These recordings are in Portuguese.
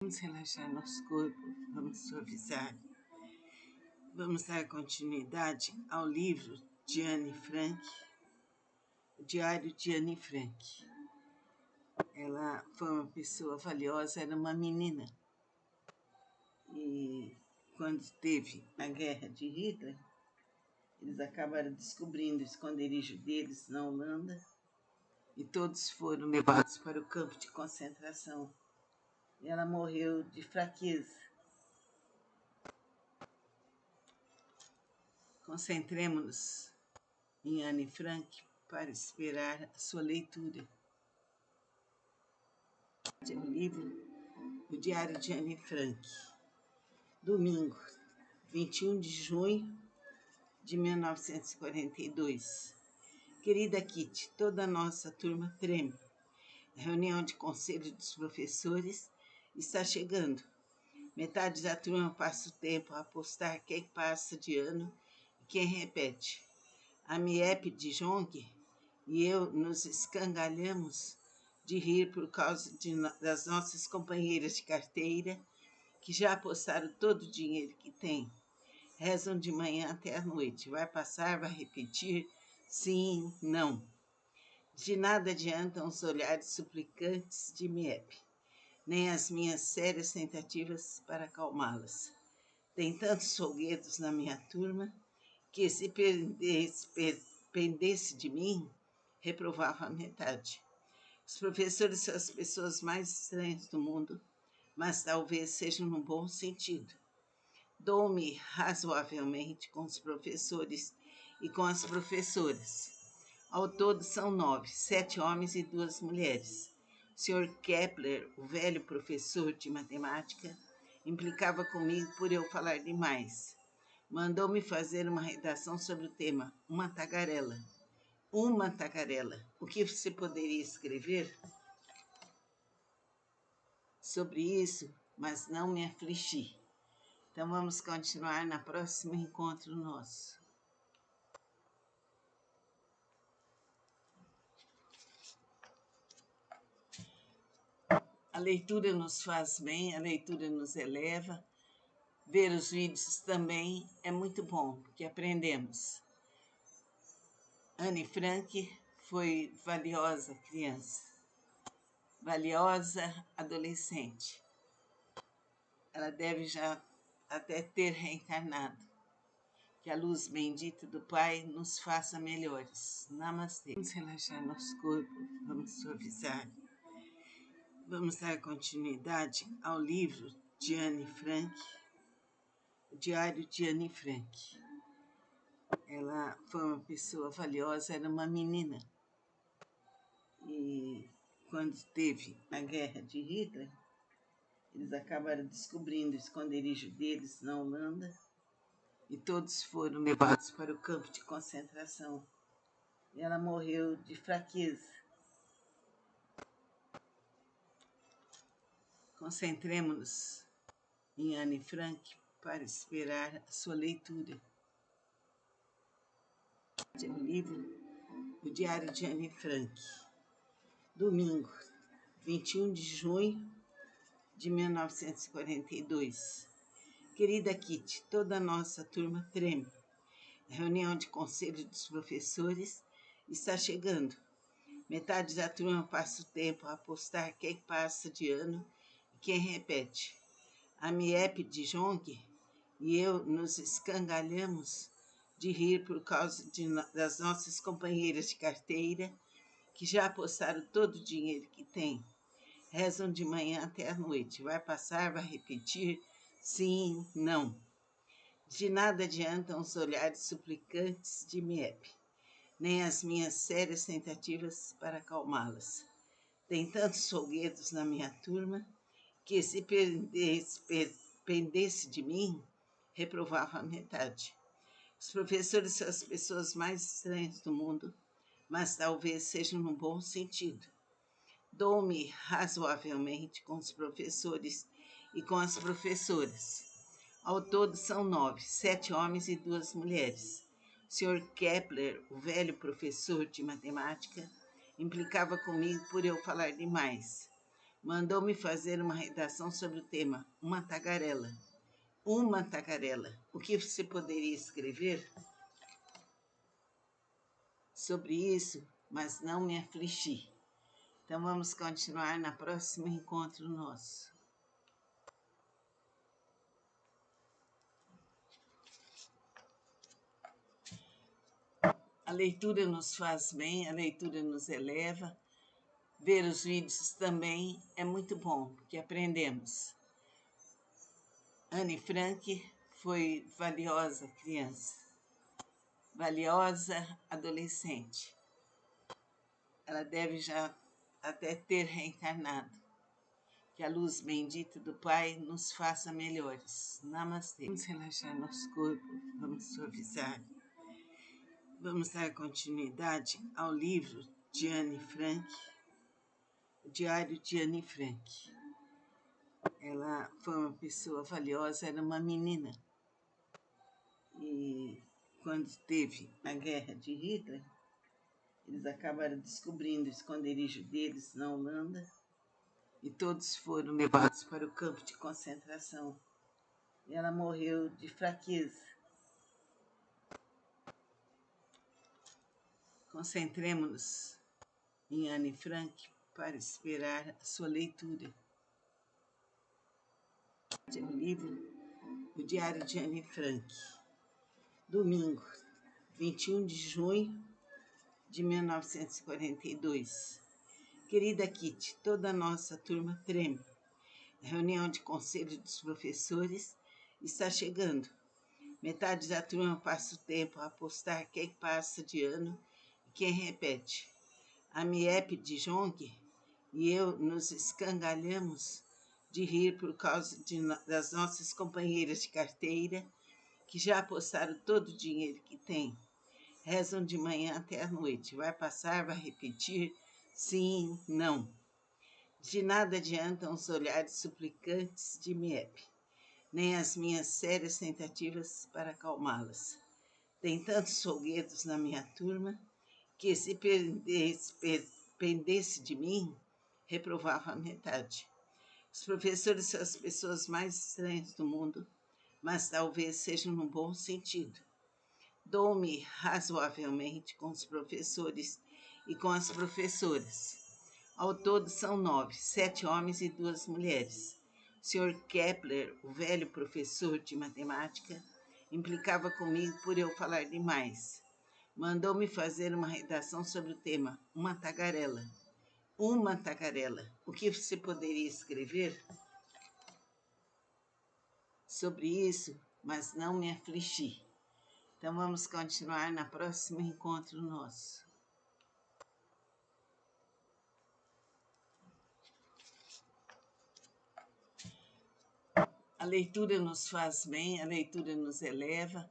Vamos relaxar nosso corpo, vamos suavizar. Vamos dar continuidade ao livro de Anne Frank, o Diário de Anne Frank. Ela foi uma pessoa valiosa, era uma menina. E quando teve a guerra de Hitler, eles acabaram descobrindo o esconderijo deles na Holanda e todos foram levados para o campo de concentração. E ela morreu de fraqueza. Concentremos-nos em Anne Frank para esperar a sua leitura. O livro O Diário de Anne Frank. Domingo, 21 de junho de 1942. Querida Kitty, toda a nossa turma treme. A reunião de conselho dos professores está chegando. Metade da turma passa o tempo a apostar quem passa de ano e quem repete. A Miep de Jong e eu nos escangalhamos de rir por causa das nossas companheiras de carteira que já apostaram todo o dinheiro que têm. Rezam de manhã até a noite. Vai passar, vai repetir, sim, não. De nada adiantam os olhares suplicantes de Miep, nem as minhas sérias tentativas para acalmá-las. Tem tantos folguedos na minha turma que se pendesse de mim, reprovava a metade. Os professores são as pessoas mais estranhas do mundo, mas talvez sejam no bom sentido. Dou-me razoavelmente com os professores e com as professoras. Ao todo são 9, 7 homens e 2 mulheres. O Sr. Kepler, o velho professor de matemática, implicava comigo por eu falar demais. Mandou-me fazer uma redação sobre o tema Uma Tagarela. Uma tagarela. O que você poderia escrever sobre isso, mas não me afligi. Então vamos continuar no próximo encontro nosso. A leitura nos faz bem, a leitura nos eleva. Ver os vídeos também é muito bom, porque aprendemos. Anne Frank foi valiosa criança, valiosa adolescente. Ela deve já até ter reencarnado. Que a luz bendita do Pai nos faça melhores. Namastê. Vamos relaxar nosso corpo, vamos suavizar. Vamos dar continuidade ao livro de Anne Frank, o Diário de Anne Frank. Ela foi uma pessoa valiosa, era uma menina. E quando teve a guerra de Hitler, eles acabaram descobrindo o esconderijo deles na Holanda e todos foram levados para o campo de concentração. E ela morreu de fraqueza. Concentremos-nos em Anne Frank para esperar a sua leitura. O livro O Diário de Anne Frank. Domingo, 21 de junho de 1942. Querida Kitty, toda a nossa turma treme. A reunião de conselho dos professores está chegando. Metade da turma passa o tempo a apostar quem passa de ano e quem repete. A Miep de Jong e eu nos escangalhamos de rir por causa das nossas companheiras de carteira que já apostaram todo o dinheiro que têm. Rezam de manhã até a noite. Vai passar, vai repetir, sim, não. De nada adiantam os olhares suplicantes de Miep, nem as minhas sérias tentativas para acalmá-las. Tem tantos folguedos na minha turma que se pendesse de mim, reprovava a metade. Os professores são as pessoas mais estranhas do mundo, mas talvez sejam no bom sentido. Dou-me razoavelmente com os professores e com as professoras. Ao todo são 9, 7 homens e 2 mulheres. O Sr. Kepler, o velho professor de matemática, implicava comigo por eu falar demais. mandou-me fazer uma redação sobre o tema Uma tagarela. Uma tagarela. O que você poderia escrever sobre isso, mas não me afligir. Então vamos continuar no próximo encontro nosso. A leitura nos faz bem, a leitura nos eleva. Ver os vídeos também é muito bom, porque aprendemos. Anne Frank foi valiosa criança, valiosa adolescente. Ela deve já até ter reencarnado. Que a luz bendita do Pai nos faça melhores. Namastê. Vamos relaxar nosso corpo, vamos suavizar. Vamos dar continuidade ao livro de Anne Frank, o Diário de Anne Frank. Ela foi uma pessoa valiosa, era uma menina. E quando teve a guerra de Hitler, eles acabaram descobrindo o esconderijo deles na Holanda e todos foram levados para o campo de concentração. E ela morreu de fraqueza. Concentremos-nos em Anne Frank para esperar a sua leitura. O livro O Diário de Anne Frank. Domingo, 21 de junho de 1942. Querida Kitty, toda a nossa turma treme. A reunião de conselho dos professores está chegando. Metade da turma passa o tempo a apostar quem passa de ano e quem repete. A Miep de Jong e eu nos escangalhamos de rir por causa das nossas companheiras de carteira que já apostaram todo o dinheiro que têm. Rezam de manhã até a noite. Vai passar, vai repetir? Sim, não. De nada adiantam os olhares suplicantes de Miep, nem as minhas sérias tentativas para acalmá-las. Tem tantos folguedos na minha turma que, se pendesse de mim, reprovava a metade. Os professores são as pessoas mais estranhas do mundo, mas talvez sejam no bom sentido. Dou-me razoavelmente com os professores e com as professoras. Ao todo são 9, 7 homens e 2 mulheres. O Sr. Kepler, o velho professor de matemática, implicava comigo por eu falar demais. Mandou-me fazer uma redação sobre o tema Uma tagarela. Uma tagarela. O que você poderia escrever sobre isso, mas não me afligir. Então vamos continuar no próximo encontro nosso. A leitura nos faz bem, a leitura nos eleva.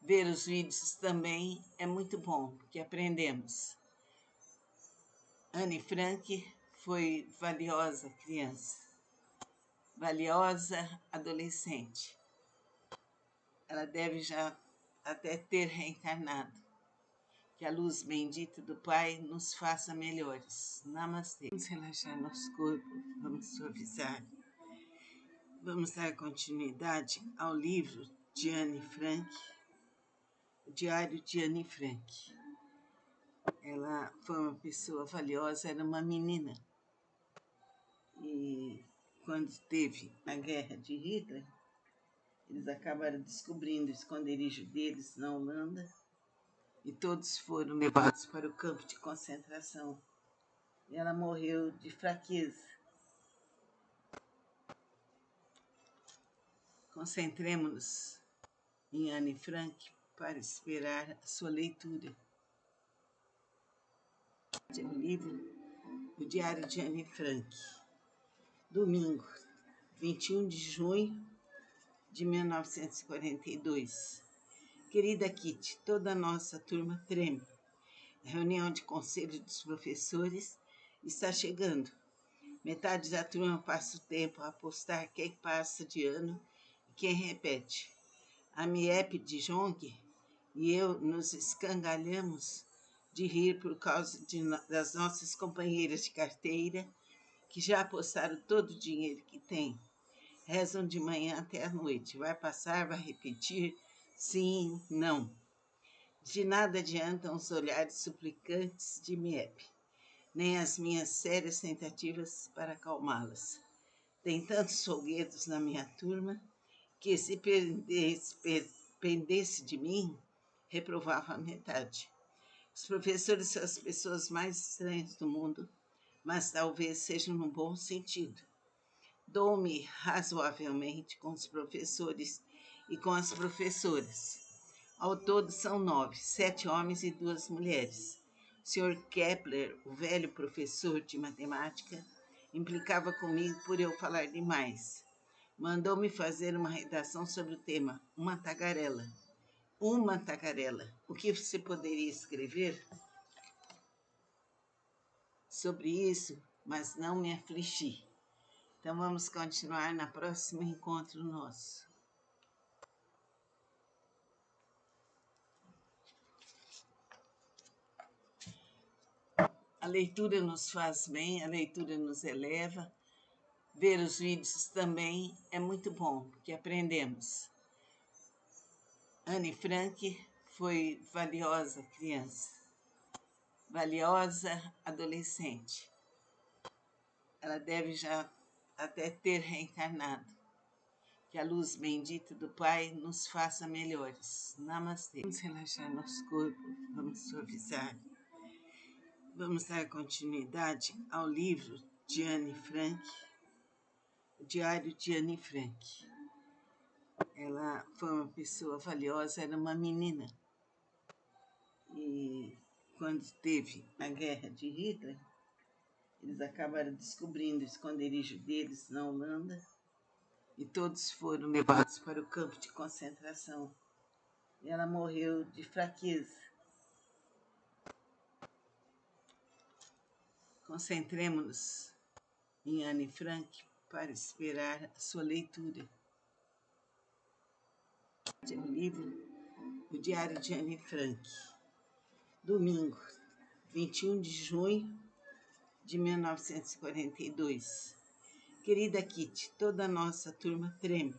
Ver os vídeos também é muito bom, porque aprendemos. Anne Frank foi valiosa criança, valiosa adolescente. Ela deve já até ter reencarnado. Que a luz bendita do Pai nos faça melhores. Namastê. Vamos relaxar nosso corpo, vamos suavizar. Vamos dar continuidade ao livro de Anne Frank, o Diário de Anne Frank. Ela foi uma pessoa valiosa, era uma menina. E quando teve a guerra de Hitler, eles acabaram descobrindo o esconderijo deles na Holanda e todos foram levados para o campo de concentração. E ela morreu de fraqueza. Concentremos-nos em Anne Frank para esperar a sua leitura. O livro O Diário de Anne Frank. Domingo, 21 de junho de 1942. Querida Kitty, toda a nossa turma treme. A reunião de conselho dos professores está chegando. Metade da turma passa o tempo a apostar quem passa de ano e quem repete. A Miep de Jong e eu nos escangalhamos de rir por causa das nossas companheiras de carteira que já apostaram todo o dinheiro que têm, rezam de manhã até a noite. Vai passar, vai repetir, sim, não. De nada adiantam os olhares suplicantes de Miep, nem as minhas sérias tentativas para acalmá-las. Tem tantos folguedos na minha turma que, se pendesse de mim, reprovava a metade. Os professores são as pessoas mais estranhas do mundo, mas talvez sejam no bom sentido. Dou-me razoavelmente com os professores e com as professoras. Ao todo são 9, 7 homens e 2 mulheres. O Sr. Kepler, o velho professor de matemática, implicava comigo por eu falar demais. Mandou-me fazer uma redação sobre o tema Uma Tagarela. Uma tagarela. O que você poderia escrever sobre isso, mas não me afligi. Então vamos continuar no próximo encontro nosso. A leitura nos faz bem, a leitura nos eleva. Ver os vídeos também é muito bom, porque aprendemos. Anne Frank foi valiosa criança, valiosa adolescente. Ela deve já até ter reencarnado. Que a luz bendita do Pai nos faça melhores. Namastê. Vamos relaxar nosso corpo, vamos suavizar. Vamos dar continuidade ao livro de Anne Frank, o Diário de Anne Frank. Ela foi uma pessoa valiosa, era uma menina. E quando teve a guerra de Hitler, eles acabaram descobrindo o esconderijo deles na Holanda e todos foram levados para o campo de concentração. E ela morreu de fraqueza. Concentremos-nos em Anne Frank para esperar a sua leitura. O livro, o Diário de Anne Frank. Domingo, 21 de junho de 1942. Querida Kitty, toda a nossa turma treme.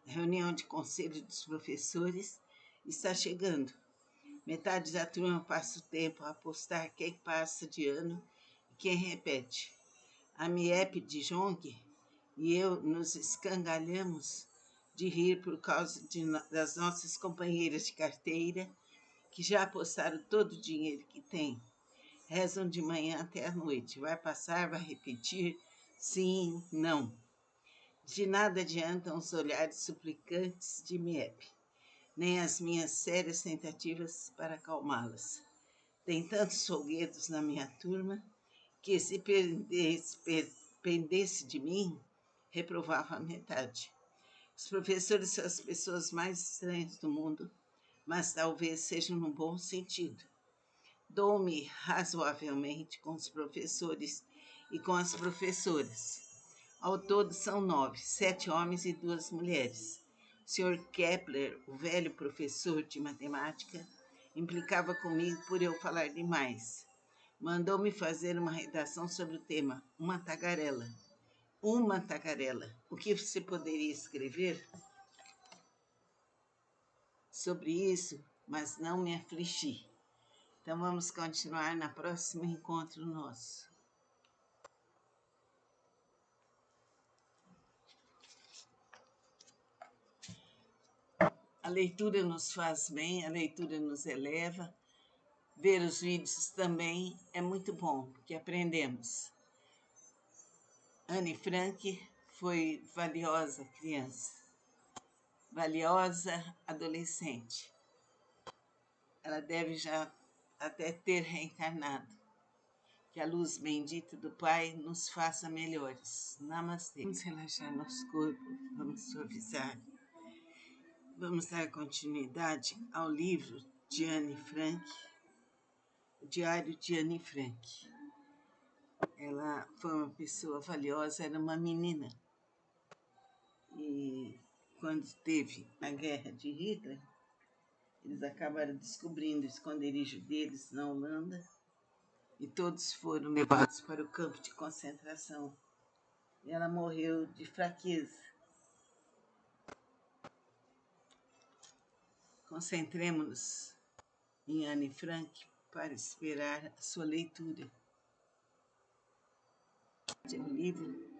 A reunião de conselho dos professores está chegando. Metade da turma passa o tempo a apostar quem passa de ano e quem repete. A Miep de Jong e eu nos escangalhamos de rir por causa das nossas companheiras de carteira que já apostaram todo o dinheiro que têm. Rezam de manhã até a noite. Vai passar, vai repetir, sim, não. De nada adiantam os olhares suplicantes de Miep, nem as minhas sérias tentativas para acalmá-las. Tem tantos folguedos na minha turma que, se pendesse de mim, reprovava a metade. Os professores são as pessoas mais estranhas do mundo, mas talvez sejam no bom sentido. Dou-me razoavelmente com os professores e com as professoras. Ao todo são 9, 7 homens e 2 mulheres. O Sr. Kepler, o velho professor de matemática, implicava comigo por eu falar demais. Mandou-me fazer uma redação sobre o tema Uma Tagarela. Uma tagarela. O que você poderia escrever sobre isso, mas não me afligi. Então vamos continuar no próximo encontro nosso. A leitura nos faz bem, a leitura nos eleva. Ver os vídeos também é muito bom, porque aprendemos. Anne Frank foi valiosa criança, valiosa adolescente. Ela deve já até ter reencarnado. Que a luz bendita do Pai nos faça melhores. Namastê. Vamos relaxar nosso corpo, vamos suavizar. Vamos dar continuidade ao livro de Anne Frank, o Diário de Anne Frank. Ela foi uma pessoa valiosa, era uma menina. E quando teve a guerra de Hitler, eles acabaram descobrindo o esconderijo deles na Holanda e todos foram levados para o campo de concentração. E ela morreu de fraqueza. Concentremos-nos em Anne Frank para esperar a sua leitura. É um livro